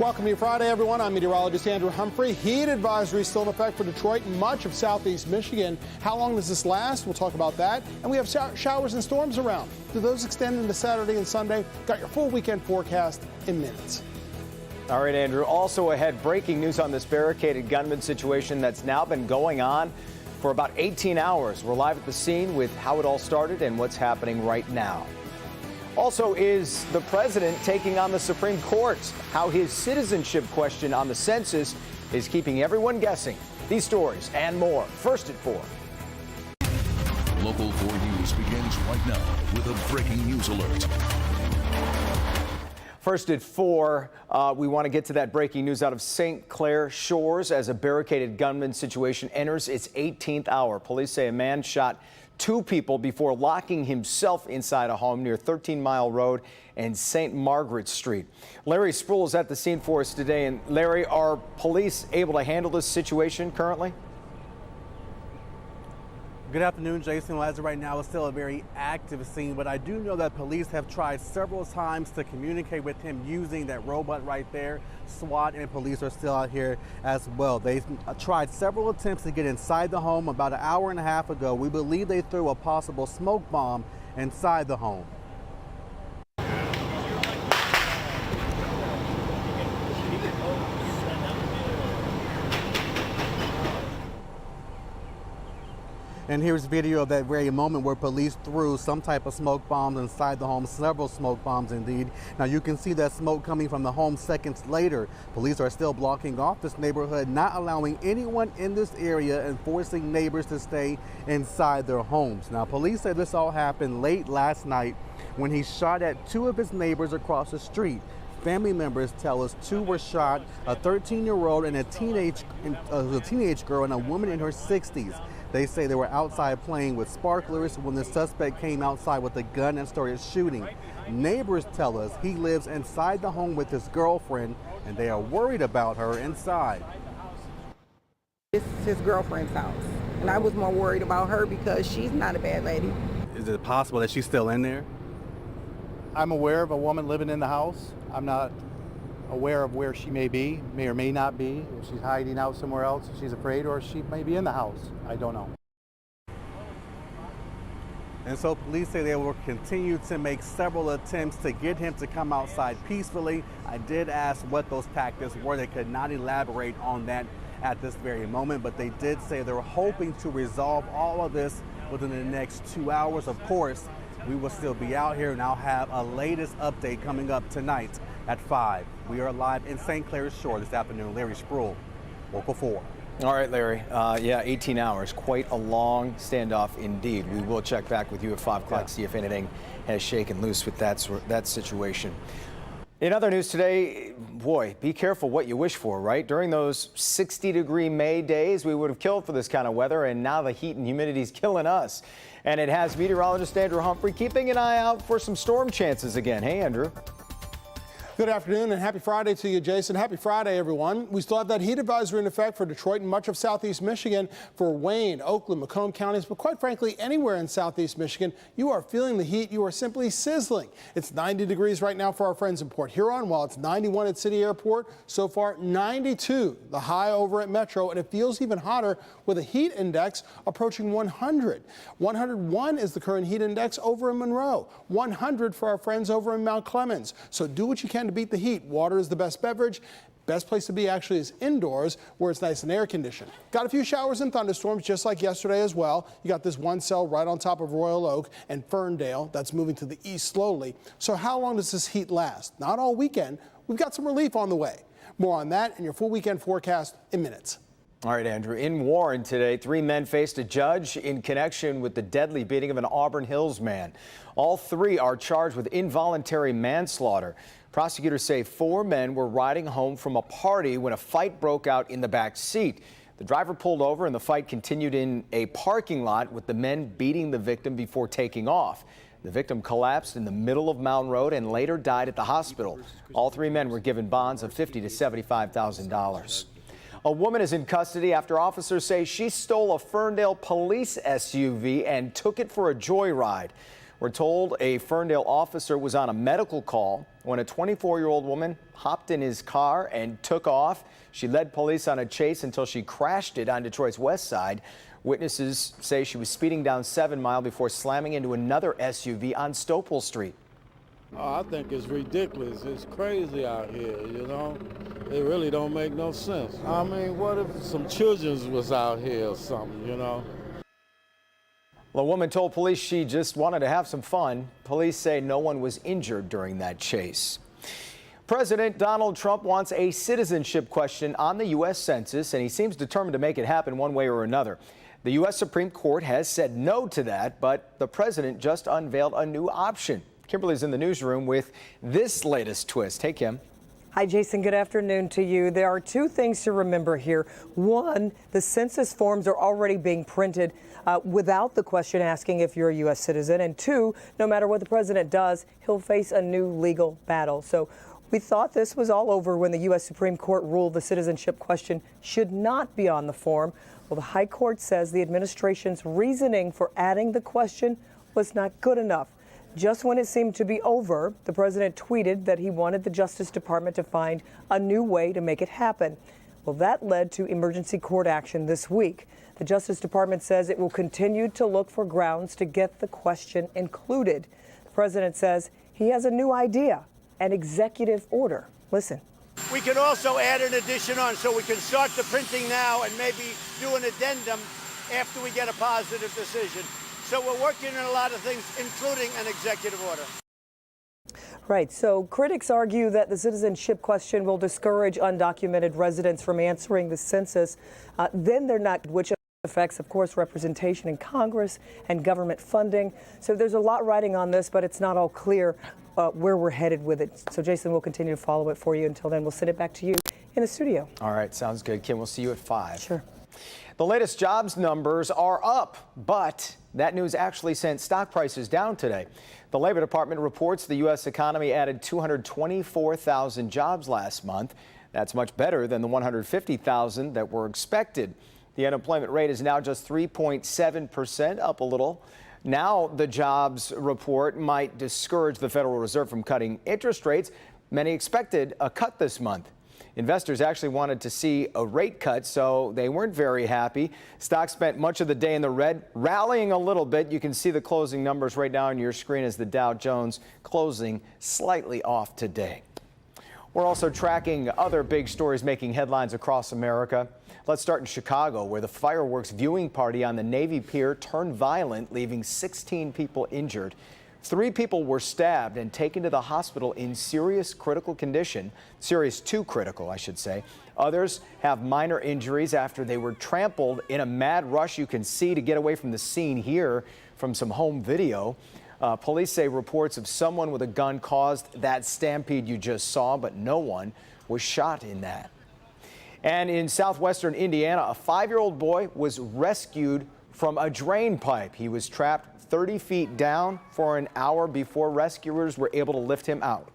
Welcome to Friday, everyone. I'm meteorologist Andrew Humphrey. Heat advisory still in effect for Detroit and much of southeast Michigan. How long does this last? We'll talk about that. And we have showers and storms around. Do those extend into Saturday and Sunday? Got your full weekend forecast in minutes. All right, Andrew. Also ahead, breaking news on this barricaded gunman situation that's now been going on for about 18 hours. We're live at the scene with how it all started and what's happening right now. Also, is the president taking on the Supreme Court? How his citizenship question on the census is keeping everyone guessing. These stories and more. First at 4. Local 4 News begins right now with a breaking news alert. First at 4, we want to get to that breaking news out of St. Clair Shores as a barricaded gunman situation enters its 18th hour. Police say a man shot 2 people before locking himself inside a home near 13 Mile Road and St. Margaret Street. Larry Spruill is at the scene for us today. And Larry, are police able to handle this situation currently? Good afternoon, Jason. Well, as of right now, it's still a very active scene, but I do know that police have tried several times to communicate with him using that robot right there. SWAT and police are still out here as well. They've tried several attempts to get inside the home. About an hour and a half ago, we believe they threw a possible smoke bomb inside the home. And here's video of that very moment where police threw some type of smoke bombs inside the home, several smoke bombs indeed. Now you can see that smoke coming from the home seconds later. Police are still blocking off this neighborhood, not allowing anyone in this area and forcing neighbors to stay inside their homes. Now police say this all happened late last night when he shot at 2 of his neighbors across the street. Family members tell us 2 were shot, a 13-year-old and a teenage girl and a woman in her 60s. They say they were outside playing with sparklers when the suspect came outside with a gun and started shooting. Neighbors tell us he lives inside the home with his girlfriend and they are worried about her inside. It's his girlfriend's house, and I was more worried about her because she's not a bad lady. Is it possible that she's still in there? I'm aware of a woman living in the house. I'm not aware of where she may be, may or may not be. If she's hiding out somewhere else, if she's afraid, or she may be in the house. I don't know. And so police say they will continue to make several attempts to get him to come outside peacefully. I did ask what those tactics were. They could not elaborate on that at this very moment, but they did say they were hoping to resolve all of this within the next 2 hours. Of course, we will still be out here, and I'll have a latest update coming up tonight at 5. We are live in St. Clair Shore this afternoon. Larry Spruill, Local 4. All right, Larry. Yeah, 18 hours. Quite a long standoff indeed. We will check back with you at 5 o'clock, see if anything has shaken loose with that situation. In other news today, boy, be careful what you wish for, right? During those 60-degree May days, we would have killed for this kind of weather, and now the heat and humidity is killing us. And it has meteorologist Andrew Humphrey keeping an eye out for some storm chances again. Hey, Andrew. Good afternoon and happy Friday to you, Jason. Happy Friday, everyone. We still have that heat advisory in effect for Detroit and much of southeast Michigan, for Wayne, Oakland, Macomb counties, but quite frankly, anywhere in southeast Michigan, you are feeling the heat. You are simply sizzling. It's 90 degrees right now for our friends in Port Huron, while it's 91 at City Airport. So far, 92, the high over at Metro, and it feels even hotter with a heat index approaching 100. 101 is the current heat index over in Monroe. 100 for our friends over in Mount Clemens. So do what you can to beat the heat. Water is the best beverage. Best place to be actually is indoors where it's nice and air conditioned. Got a few showers and thunderstorms just like yesterday as well. You got this one cell right on top of Royal Oak and Ferndale that's moving to the east slowly. So how long does this heat last? Not all weekend. We've got some relief on the way. More on that and your full weekend forecast in minutes. All right, Andrew. In Warren today, 3 men faced a judge in connection with the deadly beating of an Auburn Hills man. All 3 are charged with involuntary manslaughter. Prosecutors say 4 men were riding home from a party when a fight broke out in the back seat. The driver pulled over and the fight continued in a parking lot with the men beating the victim before taking off. The victim collapsed in the middle of Mound Road and later died at the hospital. All 3 men were given bonds of $50,000 to $75,000. A woman is in custody after officers say she stole a Ferndale police SUV and took it for a joyride. We're told a Ferndale officer was on a medical call when a 24-year-old woman hopped in his car and took off. She led police on a chase until she crashed it on Detroit's west side. Witnesses say she was speeding down 7 Mile before slamming into another SUV on Stopel Street. Oh, I think it's ridiculous. It's crazy out here, you know? It really don't make no sense. I mean, what if some children was out here or something, you know? The woman told police she just wanted to have some fun. Police say no one was injured during that chase. President Donald Trump wants a citizenship question on the U.S. Census, and he seems determined to make it happen one way or another. The U.S. Supreme Court has said no to that, but the president just unveiled a new option. Kimberly's in the newsroom with this latest twist. Hey, Kim. Hi, Jason. Good afternoon to you. There are two things to remember here. One, the census forms are already being printed without the question asking if you're a U.S. citizen. And two, no matter what the president does, he'll face a new legal battle. So we thought this was all over when the U.S. Supreme Court ruled the citizenship question should not be on the form. Well, the High Court says the administration's reasoning for adding the question was not good enough. Just when it seemed to be over, the president tweeted that he wanted the Justice Department to find a new way to make it happen. Well, that led to emergency court action this week. The Justice Department says it will continue to look for grounds to get the question included. The president says he has a new idea, an executive order. Listen. We can also add an addition on, so we can start the printing now and maybe do an addendum after we get a positive decision. So we're working on a lot of things, including an executive order. Right. So critics argue that the citizenship question will discourage undocumented residents from answering the census. Then they're not, which affects, of course, representation in Congress and government funding. So there's a lot riding on this, but it's not all clear where we're headed with it. So, Jason, we'll continue to follow it for you. Until then, we'll send it back to you in the studio. All right. Sounds good. Kim, we'll see you at 5. Sure. The latest jobs numbers are up, but that news actually sent stock prices down today. The Labor Department reports the U.S. economy added 224,000 jobs last month. That's much better than the 150,000 that were expected. The unemployment rate is now just 3.7%, up a little. Now the jobs report might discourage the Federal Reserve from cutting interest rates. Many expected a cut this month. Investors actually wanted to see a rate cut, so they weren't very happy. Stocks spent much of the day in the red, rallying a little bit. You can see the closing numbers right now on your screen as the Dow Jones closing slightly off today. We're also tracking other big stories making headlines across America. Let's start in Chicago, where the fireworks viewing party on the Navy Pier turned violent, leaving 16 people injured. 3 people were stabbed and taken to the hospital in serious critical condition, serious too critical, I should say. Others have minor injuries after they were trampled in a mad rush you can see to get away from the scene here from some home video. Police say reports of someone with a gun caused that stampede you just saw, but no one was shot in that. And in southwestern Indiana, a 5-year-old boy was rescued from a drain pipe. He was trapped 30 feet down for an hour before rescuers were able to lift him out.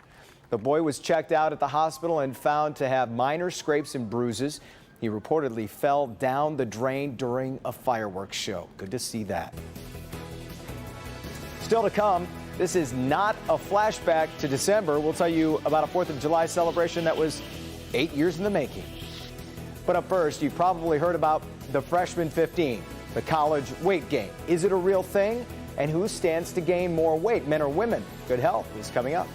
The boy was checked out at the hospital and found to have minor scrapes and bruises. He reportedly fell down the drain during a fireworks show. Good to see that. Still to come, this is not a flashback to December. We'll tell you about a 4th of July celebration that was 8 years in the making. But up first, you probably heard about the Freshman 15, the college weight gain. Is it a real thing? And who stands to gain more weight, men or women? Good health is coming up.